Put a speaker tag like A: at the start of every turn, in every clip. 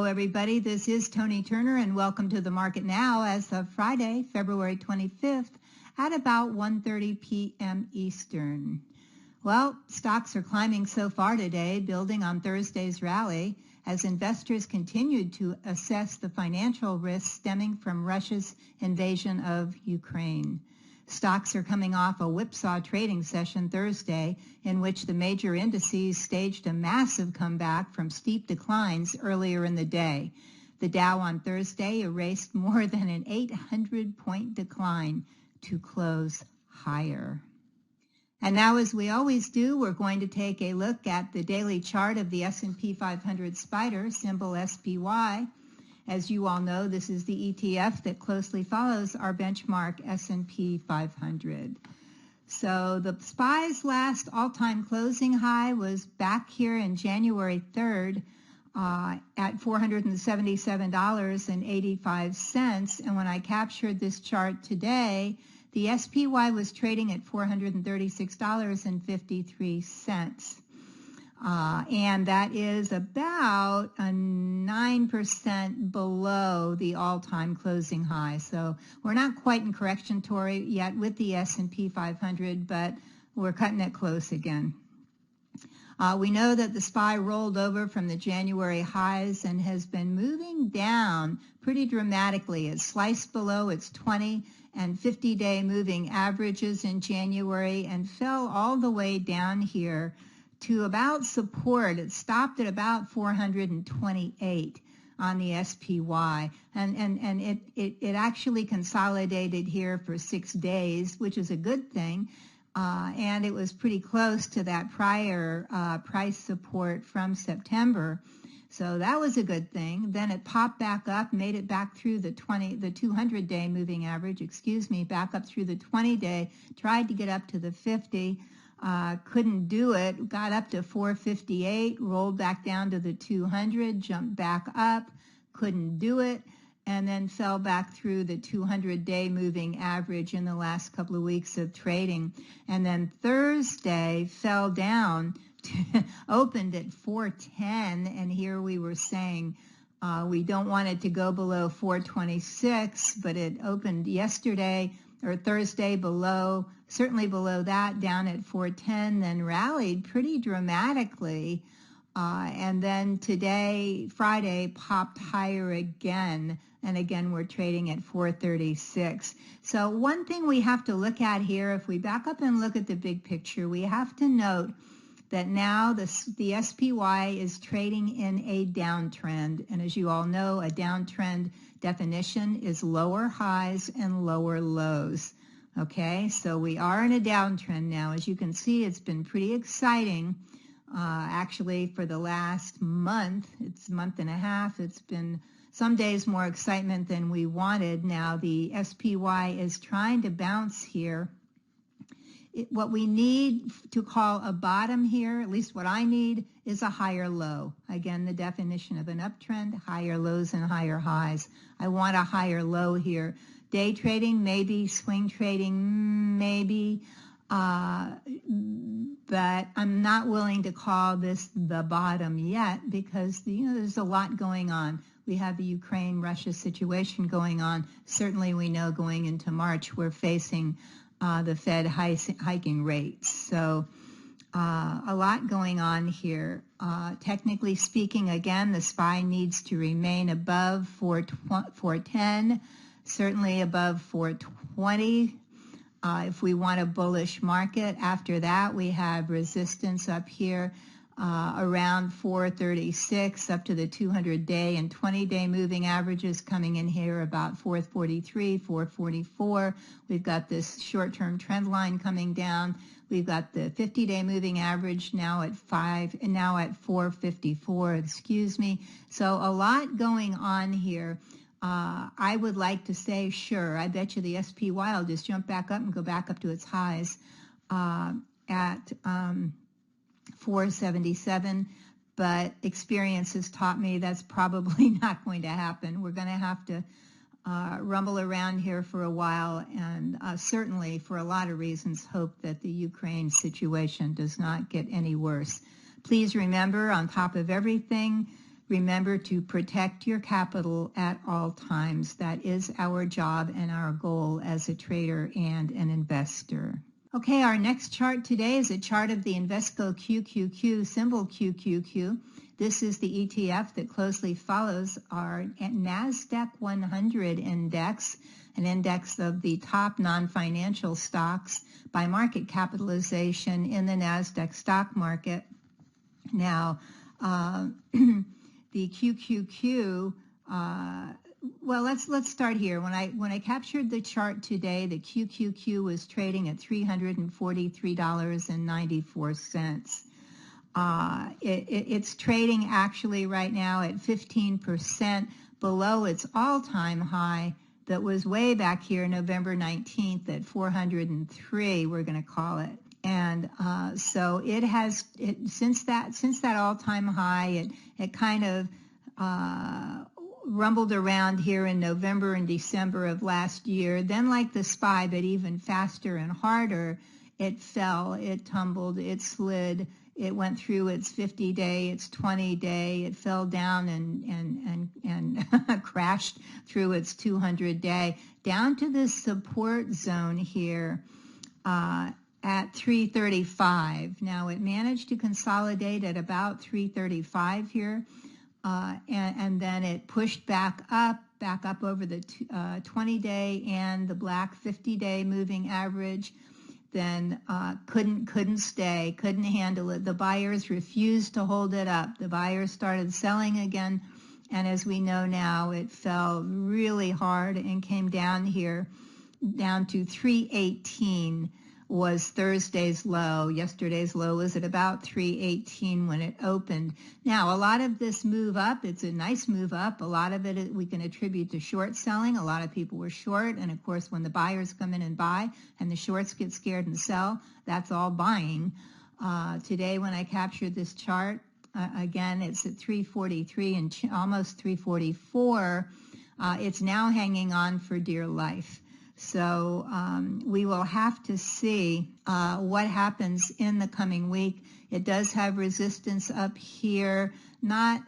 A: everybody. This is Toni Turner, and welcome to the market now as of Friday, February 25th at about 1:30 p.m. Eastern. Well, stocks are climbing so far today, building on Thursday's rally as investors continued to assess the financial risks stemming from Russia's invasion of Ukraine. Stocks are coming off a whipsaw trading session Thursday in which the major indices staged a massive comeback from steep declines earlier in the day. The Dow on Thursday erased more than an 800-point decline to close higher. And now, as we always do, we're going to take a look at the daily chart of the S&P 500 Spider, symbol SPY. As you all know, this is the ETF that closely follows our benchmark S&P 500. So the SPY's last all-time closing high was back here in January 3rd at $477.85. And when I captured this chart today, the SPY was trading at $436.53. And that is about a 9% below the all-time closing high. So we're not quite in correction territory yet with the S&P 500, but we're cutting it close again. We know that the SPY rolled over from the January highs and has been moving down pretty dramatically. It sliced below its 20 and 50-day moving averages in January and fell all the way down here to about support. It stopped at about 428 on the SPY, and it actually consolidated here for 6 days, which is a good thing, and it was pretty close to that prior price support from September, so that was a good thing. Then it popped back up, made it back through the 200-day moving average, back up through the 20-day, tried to get up to the 50. Couldn't do it, got up to 458, rolled back down to the 200, jumped back up, couldn't do it, and then fell back through the 200-day moving average in the last couple of weeks of trading. And then Thursday fell down, opened at 410, and here we were saying we don't want it to go below 426, but it opened yesterday or Thursday below, certainly below that, down at 410, then rallied pretty dramatically. And then today, Friday, popped higher again. And again, we're trading at 436. So one thing we have to look at here, if we back up and look at the big picture, we have to note that now the SPY is trading in a downtrend. And as you all know, a downtrend definition is lower highs and lower lows. Okay, so we are in a downtrend now. As you can see, it's been pretty exciting. Actually, for the last month, it's a month and a half, it's been some days more excitement than we wanted. Now the SPY is trying to bounce here. What we need to call a bottom here, at least what I need, is a higher low. Again, the definition of an uptrend, higher lows and higher highs. I want a higher low here. Day trading, maybe. Swing trading, maybe. But I'm not willing to call this the bottom yet because there's a lot going on. We have the Ukraine-Russia situation going on. Certainly we know going into March we're facing the Fed hiking rates. So a lot going on here. Technically speaking, again, the SPY needs to remain above 410, certainly above 420 if we want a bullish market. After that, we have resistance up here around 436 up to the 200-day and 20-day moving averages coming in here about 443, 444. We've got this short-term trend line coming down. We've got the 50-day moving average now at 454, So a lot going on here. I would like to say, sure, I bet you the SPY will just jump back up and go back up to its highs at 477, but experience has taught me that's probably not going to happen. We're going to have to rumble around here for a while, and certainly for a lot of reasons hope that the Ukraine situation does not get any worse. Please remember, on top of everything, Remember to protect your capital at all times. That is our job and our goal as a trader and an investor. Okay, our next chart today is a chart of the Invesco QQQ, symbol QQQ. This is the ETF that closely follows our NASDAQ 100 index, an index of the top non-financial stocks by market capitalization in the NASDAQ stock market. Now, the QQQ, well, let's start here. When I captured the chart today, the QQQ was trading at $343.94. It's trading actually right now at 15% below its all-time high that was way back here November 19th at 403, we're going to call it. And so it has, since that all-time high, it kind of rumbled around here in November and December of last year. Then, like the SPY, but even faster and harder, it fell, it tumbled, it slid, it went through its 50-day, its 20-day, it fell down and crashed through its 200-day, down to this support zone here at 335. Now, it managed to consolidate at about 335 here. And then it pushed back up over the 20-day and the black 50-day moving average. Then couldn't stay, couldn't handle it. The buyers refused to hold it up. The buyers started selling again, and as we know now, it fell really hard and came down here, down to 318. Was Thursday's low. Yesterday's low was at about 318 when it opened. Now, a lot of this move up, it's a nice move up. A lot of it we can attribute to short selling. A lot of people were short, and of course, when the buyers come in and buy and the shorts get scared and sell, that's all buying. Today, when I captured this chart, again, it's at 343 and almost 344. It's now hanging on for dear life. So we will have to see what happens in the coming week. It does have resistance up here, not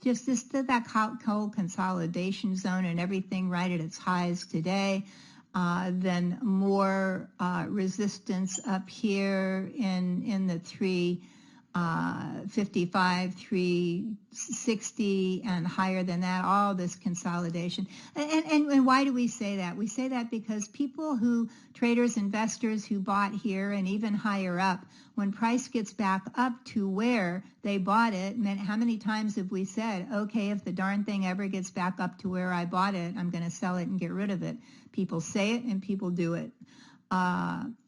A: just that whole consolidation zone and everything right at its highs today. Then more resistance up here in the 355, 360, and higher than that, all this consolidation. And why do we say that? We say that because people traders, investors who bought here and even higher up, when price gets back up to where they bought it, how many times have we said, okay, if the darn thing ever gets back up to where I bought it, I'm going to sell it and get rid of it. People say it and people do it.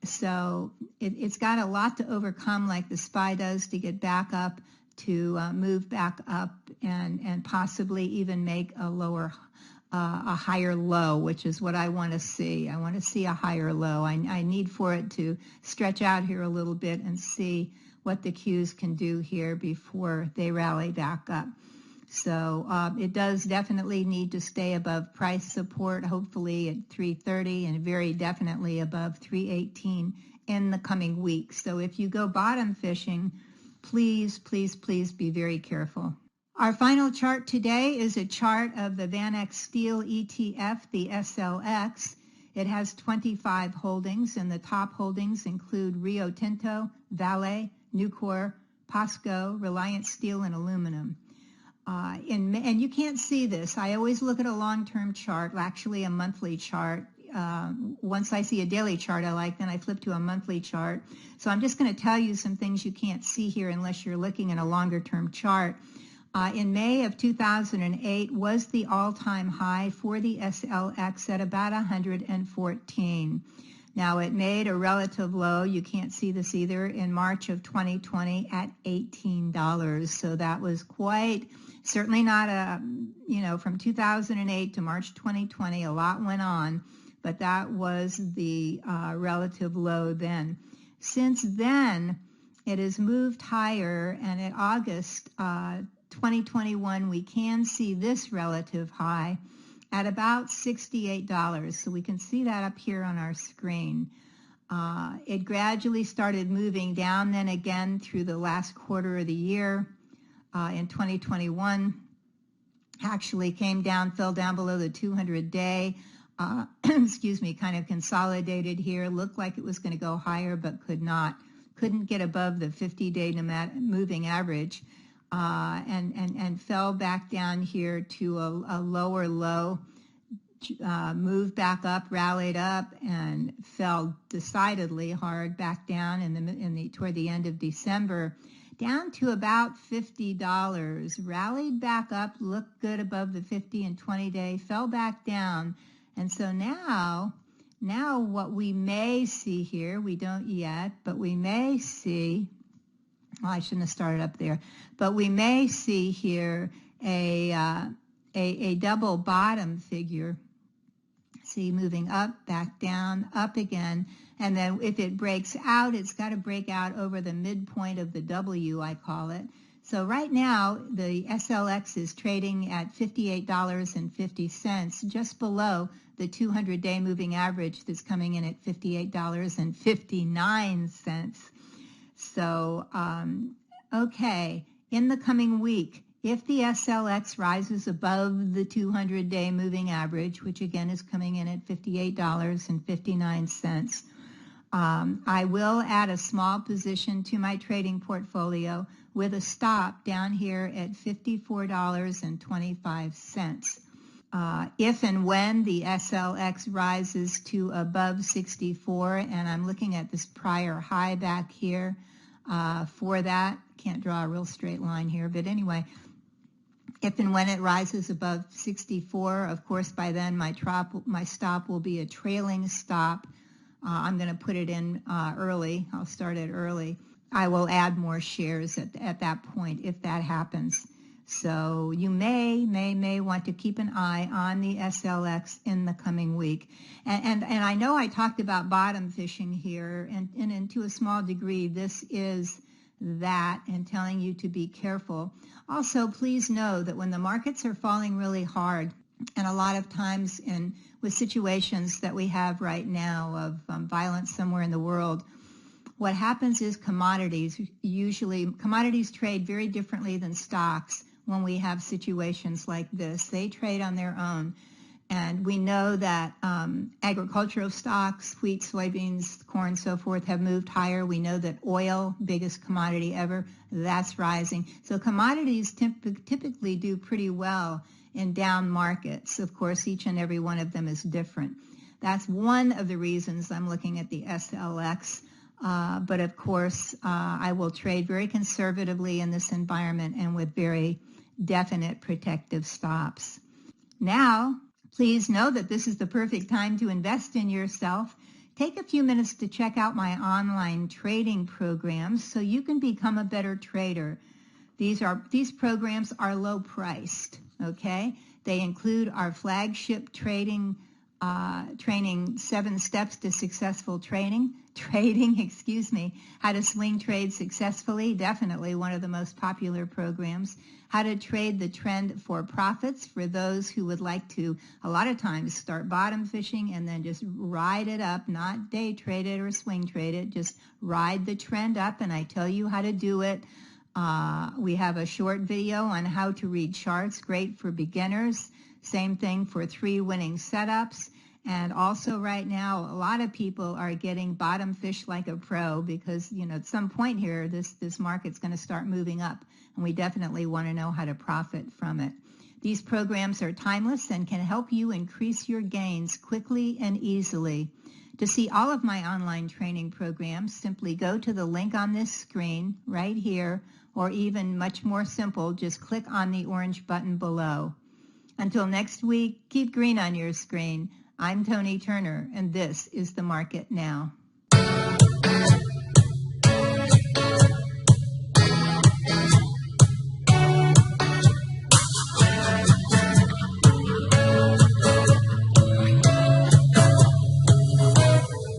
A: So it's got a lot to overcome, like the SPY does, to get back up, to move back up and possibly even make a higher low, which is what I want to see. I want to see a higher low. I need for it to stretch out here a little bit and see what the Qs can do here before they rally back up. So it does definitely need to stay above price support, hopefully at 330, and very definitely above 318 in the coming weeks. So if you go bottom fishing, please, please, please be very careful. Our final chart today is a chart of the VanEck Steel ETF, the SLX. It has 25 holdings, and the top holdings include Rio Tinto, Vale, Nucor, POSCO, Reliance Steel, and Aluminum. And you can't see this. I always look at a long-term chart, actually a monthly chart. Once I see a daily chart I like, then I flip to a monthly chart. So I'm just going to tell you some things you can't see here unless you're looking at a longer-term chart. In May of 2008 was the all-time high for the SLX at about 114. Now, it made a relative low, you can't see this either, in March of 2020 at $18. So that was certainly not from 2008 to March 2020, a lot went on, but that was the relative low then. Since then, it has moved higher, and in August 2021, we can see this relative high at about $68. So we can see that up here on our screen. It gradually started moving down then again through the last quarter of the year in 2021. actually came down, fell down below the 200-day, excuse me, kind of consolidated here, looked like it was going to go higher, but couldn't get above the 50-day moving average, and fell back down here to a lower low, moved back up, rallied up, and fell decidedly hard back down toward the end of December, down to about $50, rallied back up, looked good above the 50 and 20-day, fell back down. And so now what we may see here, we don't yet, but we may see, well, I shouldn't have started up there, but we may see here a double bottom figure. See, moving up, back down, up again, and then if it breaks out, it's got to break out over the midpoint of the W, I call it. So right now, the SLX is trading at $58.50, just below the 200-day moving average that's coming in at $58.59. So, okay, in the coming week, if the SLX rises above the 200-day moving average, which again is coming in at $58.59, I will add a small position to my trading portfolio with a stop down here at $54.25. If and when the SLX rises to above 64, and I'm looking at this prior high back here for that, can't draw a real straight line here, but anyway, if and when it rises above 64, of course, by then my stop will be a trailing stop. I'm going to put it in early. I'll start it early. I will add more shares at that point if that happens. So you may want to keep an eye on the SLX in the coming week. And I know I talked about bottom fishing here, and to a small degree, this is that, and telling you to be careful. Also, please know that when the markets are falling really hard, and a lot of times with situations that we have right now of violence somewhere in the world, what happens is commodities trade very differently than stocks when we have situations like this. They trade on their own. And we know that agricultural stocks, wheat, soybeans, corn, so forth, have moved higher. We know that oil, biggest commodity ever, that's rising. So commodities typically do pretty well in down markets. Of course, each and every one of them is different. That's one of the reasons I'm looking at the SLX. But of course, I will trade very conservatively in this environment and with very definite protective stops. Now, please know that this is the perfect time to invest in yourself. Take a few minutes to check out my online trading programs so you can become a better trader. These programs are low priced, okay? They include our flagship training, 7 Steps to Successful Trading, how to swing trade successfully, definitely one of the most popular programs. How to trade the trend for profits for those who would like to, a lot of times, start bottom fishing and then just ride it up, not day trade it or swing trade it, just ride the trend up, and I tell you how to do it. We have a short video on how to read charts, great for beginners. Same thing for 3 winning setups. And also right now, a lot of people are getting bottom fish like a pro because, at some point here, this market's going to start moving up, and we definitely want to know how to profit from it. These programs are timeless and can help you increase your gains quickly and easily. To see all of my online training programs, simply go to the link on this screen right here, or even much more simple, just click on the orange button below. Until next week, keep green on your screen. I'm Toni Turner, and this is The Market Now.